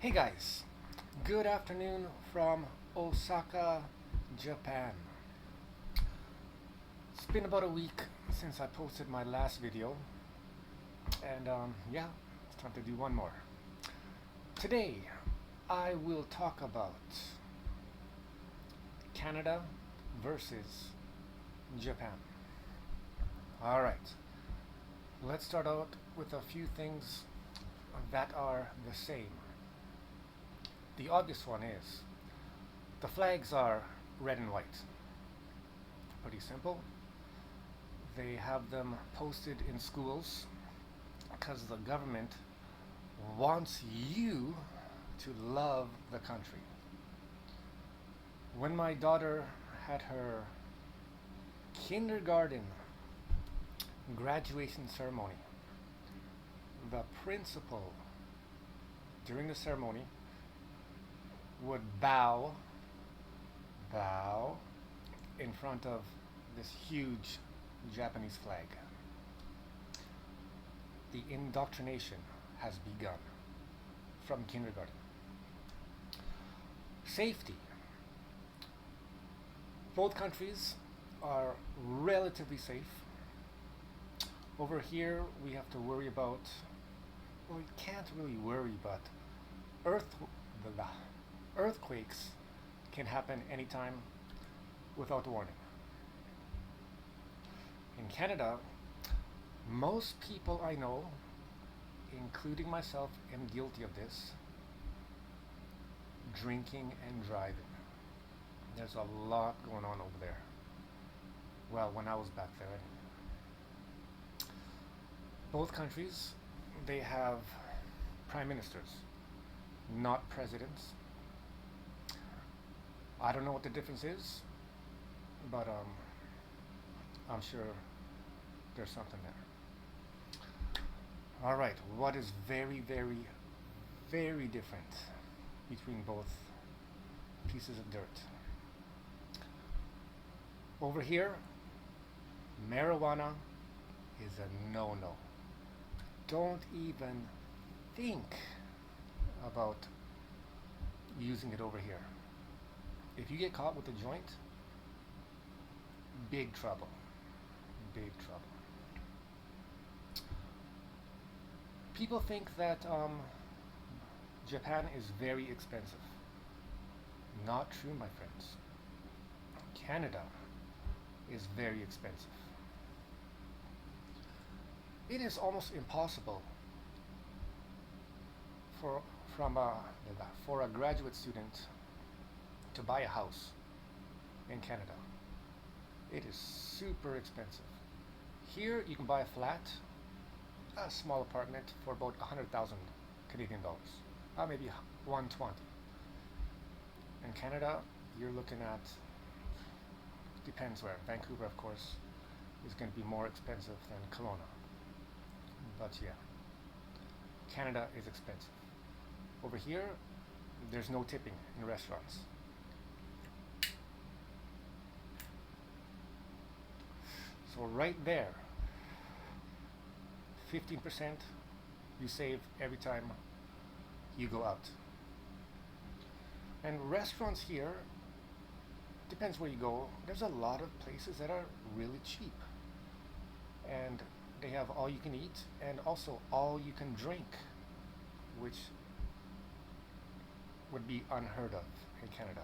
Hey guys, good afternoon from Osaka, Japan. It's been about a week since I posted my last video, and yeah, it's time to do one more. Today, I will talk about Canada versus Japan. Alright, let's start out with a few things that are the same. The obvious one is the flags are red and white. Pretty simple. They have them posted in schools because the government wants you to love the country. When my daughter had her kindergarten graduation ceremony, the principal during the ceremony would bow in front of this huge Japanese flag. The indoctrination has begun from kindergarten. Safety. Both countries are relatively safe. Over here we have to worry about, well, we can't really worry, but earthquakes can happen anytime without warning. In Canada, most people I know, including myself, am guilty of this: drinking and driving. There's a lot going on over there. Well, when I was back there anyway. Both countries, they have prime ministers, not presidents. I don't know what the difference is, but I'm sure there's something there. All right, what is very, very, very different between both pieces of dirt? Over here, marijuana is a no-no. Don't even think about using it over here. If you get caught with a joint, big trouble. Big trouble. People think that Japan is very expensive. Not true, my friends. Canada is very expensive. It is almost impossible for a graduate student to buy a house in Canada. It is super expensive. Here you can buy a flat, a small apartment, for about 100,000 Canadian dollars, maybe 120. In Canada, you're looking at, depends where. Vancouver, of course, is going to be more expensive than Kelowna. But yeah, Canada is expensive. Over here, there's no tipping in restaurants. So right there, 15% you save every time you go out. And restaurants here, depends where you go, there's a lot of places that are really cheap. And they have all you can eat and also all you can drink, which would be unheard of in Canada.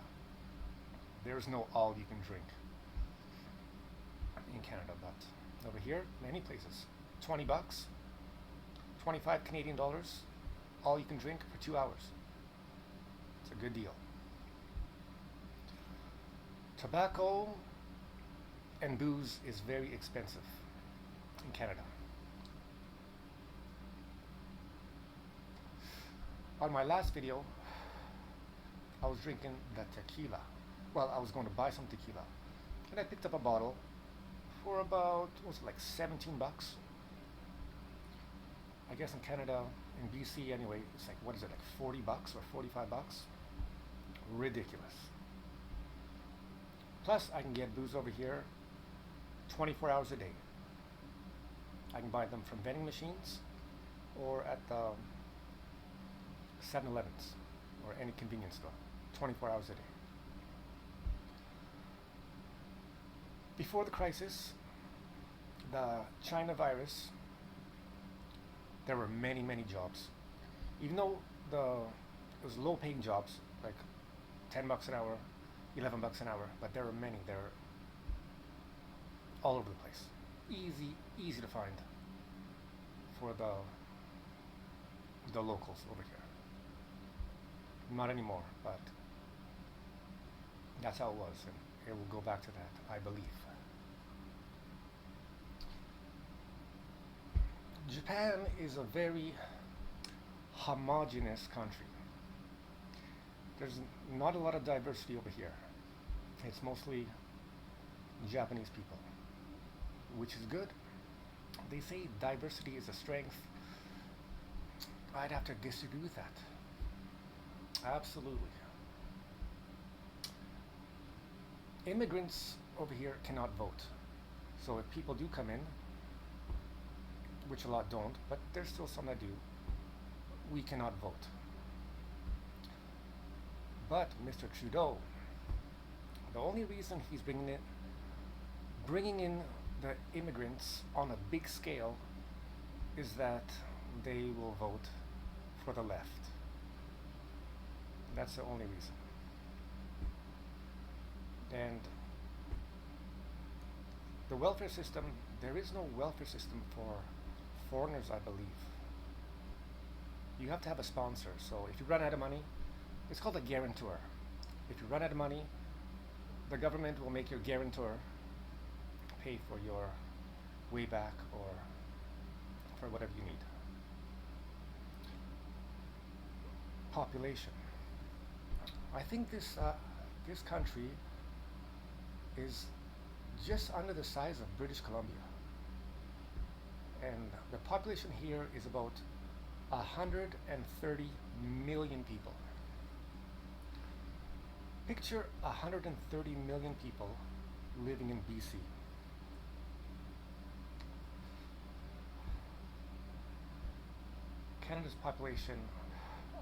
There's no all you can drink in Canada, but over here, many places. 20 bucks, 25 Canadian dollars, all you can drink for 2 hours. It's a good deal. Tobacco and booze is very expensive in Canada. On my last video, I was drinking the tequila. Well, I was going to buy some tequila, and I picked up a bottle for about, what was it, like 17 bucks? I guess in Canada, in BC anyway, it's like, what is it, like 40 bucks or 45 bucks? Ridiculous. Plus, I can get booze over here 24 hours a day. I can buy them from vending machines or at the 7-Elevens. or any convenience store, 24 hours a day. Before the crisis, the China virus, there were many, many jobs. Even though it was low-paying jobs, like $10 an hour, $11 an hour, but there were many. They're all over the place. Easy to find for the locals over here. Not anymore, but that's how it was, and it will go back to that, I believe. Japan is a very homogeneous country. There's not a lot of diversity over here. It's mostly Japanese people, which is good. They say diversity is a strength. I'd have to disagree with that. Absolutely. Immigrants over here cannot vote. So if people do come in, which a lot don't, but there's still some that do, we cannot vote. But Mr. Trudeau, the only reason he's bringing in the immigrants on a big scale is that they will vote for the left. That's the only reason. And the welfare system, there is no welfare system for foreigners, I believe. You have to have a sponsor. So if you run out of money, it's called a guarantor. If you run out of money, the government will make your guarantor pay for your way back or for whatever you need. Population. I think this country is just under the size of British Columbia. And the population here is about 130 million people. Picture 130 million people living in BC. Canada's population,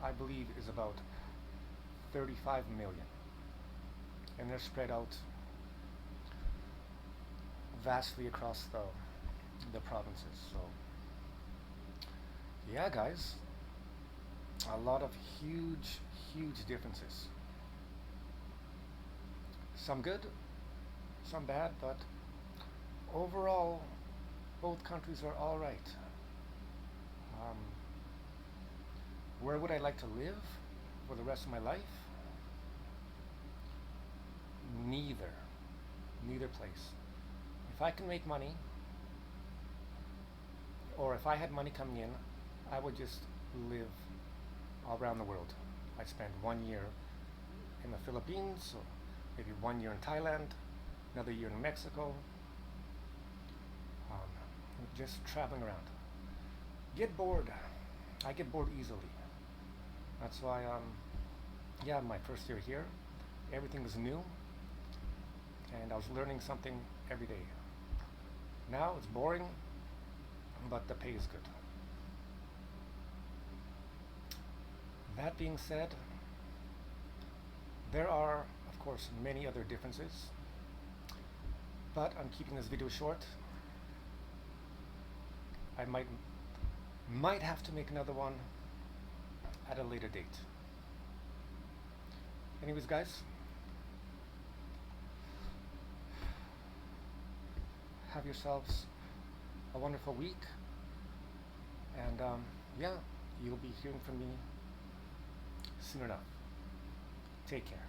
I believe, is about 35 million. And they're spread out vastly across the provinces. So yeah, guys, a lot of huge differences. Some good, some bad, but overall both countries are all right. Where would I like to live for the rest of my life? Neither place. If I can make money, or if I had money coming in, I would just live all around the world. I'd spend 1 year in the Philippines, or maybe 1 year in Thailand, another year in Mexico, just traveling around. Get bored. I get bored easily. That's why, yeah, my first year here, everything was new, and I was learning something every day. Now it's boring, but the pay is good. That being said, there are, of course, many other differences, but I'm keeping this video short. I might have to make another one at a later date. Anyways, guys, have yourselves a wonderful week, and yeah, you'll be hearing from me soon enough. Take care.